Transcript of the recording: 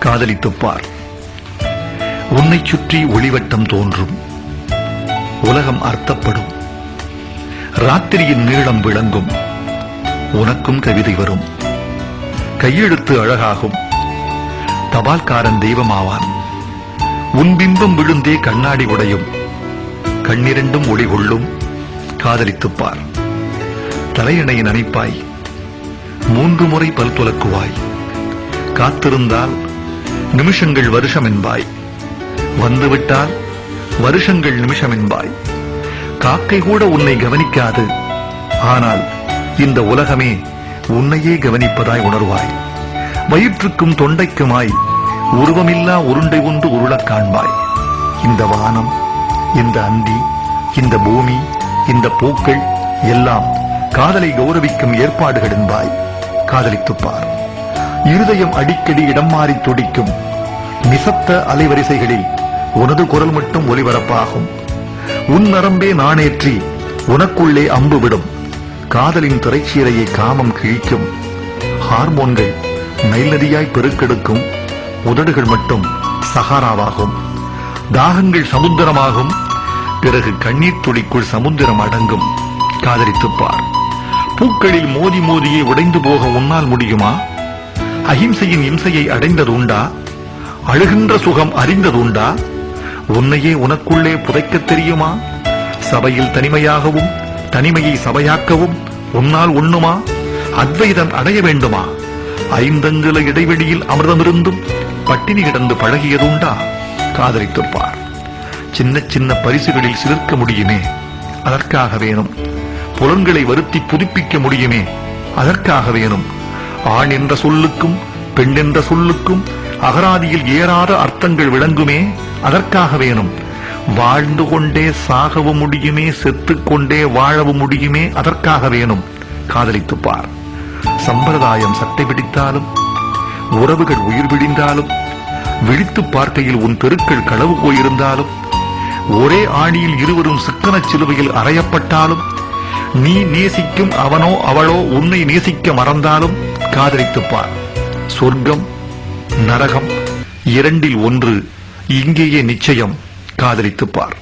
காதலித்துப் பார். உன்னைச் சுற்றி ஒளிவட்டம் தோன்றும், உலகம் அர்த்தப்படும், ராத்திரியின் நீளம் விளங்கும், உனக்கும் கவிதை வரும், கையெழுத்து அழகாகும், தபால்காரன் தெய்வமாவான், உன் பிம்பம் விழுந்தே கண்ணாடி உடையும், கண்ணிரண்டும் ஒளி கொள்ளும். காதலித்துப் பார். தலையணை நனைப்பாய், 3 முறை பல் துலக்குவாய், காத்திருந்தால் நிமிஷங்கள் வருஷம் என்பாய், வந்துவிட்டால் வருஷங்கள் நிமிஷம் என்பாய். காக்கை கூட உன்னை கவனிக்காது, ஆனால் இந்த உலகமே உன்னையே கவனிப்பதாய் உணர்வாய். வயிற்றுக்கும் தொண்டைக்குமாய் உருவமில்லா உருண்டை ஒன்று உருளக் காண்பாய். இந்த வானம், இந்த அந்தி, இந்த பூமி, இந்த பூக்கள் எல்லாம் காதலை கௌரவிக்கும் ஏற்பாடுகள் என்பாய். காதலித்துப் பார். இருதயம் அடிக்கடி இடம் மாறி துடிக்கும், நிசப்த அலைவரிசைகளில் உனது குரல் மட்டும் ஒலிபரப்பாகும். உன் நரம்பே நாணேற்றி உனக்குள்ளே அம்பு விடும், காதலின் திரைச்சீரையை காமம் கிழிக்கும். ஹார்மோன்கள் நைல் நதியாய் பெருக்கெடுக்கும், உதடுகள் மட்டும் சஹாராவாகும். தாகங்கள் சமுத்திரமாகும், பிறகு கண்ணீர் துளிக்குள் சமுத்திரம் அடங்கும். காதலித்துப் பார். பூக்களில் மோதி மோதியே உடைந்து போக உன்னால் முடியுமா? அஹிம்சையின் இம்சையை அடைந்தது உண்டா? அழுகின்ற சுகம் அறிந்ததுண்டா? உன்னையே உனக்குள்ளே புதைக்கத் தெரியுமா? சபையில் தனிமையாகவும் தனிமையை சபையாக்கவும் உன்னால் உண்ணுமா? அத்வைதம் அடைய வேண்டுமா? 5 அங்குல இடைவெளியில் அமிர்தமிருந்தும் பட்டினி கிடந்து பழகியதுண்டா? காதலித்துப் பார். சின்ன சின்ன பரிசுகளில் சிலிர்க்க முடியுமே, அதற்காக வேணும். புலன்களை வருத்தி புதுப்பிக்க முடியுமே, அதற்காக வேணும். ஆண் என்ற சொல்லுக்கும் பெண் என்ற சொல்லுக்கும் அகராதியில் ஏறாத அர்த்தங்கள் விளங்குமே, அதற்காக வேணும். வாழ்ந்து கொண்டே சாகவும் முடியுமே, செத்துக்கொண்டே வாழவும் முடியுமே, அதற்காக வேணும். காதலித்துப் பார். சம்பிரதாயம் சட்டை பிடித்தாலும், உறவுகள் உயிர் பிடிந்தாலும், விழித்து பார்க்கையில் உன் தெருக்கள் களவு போயிருந்தாலும், ஒரே ஆணியில் இருவரும் சிக்கன சிலுவையில் அறையப்பட்டாலும், நீ நேசிக்கும் அவனோ அவளோ உன்னை நேசிக்க மறந்தாலும் காதலித்துப் பார். சொர்க்கம் நரகம் 2இல் 1 இங்கேயே நிச்சயம். காதலித்துப் பார்.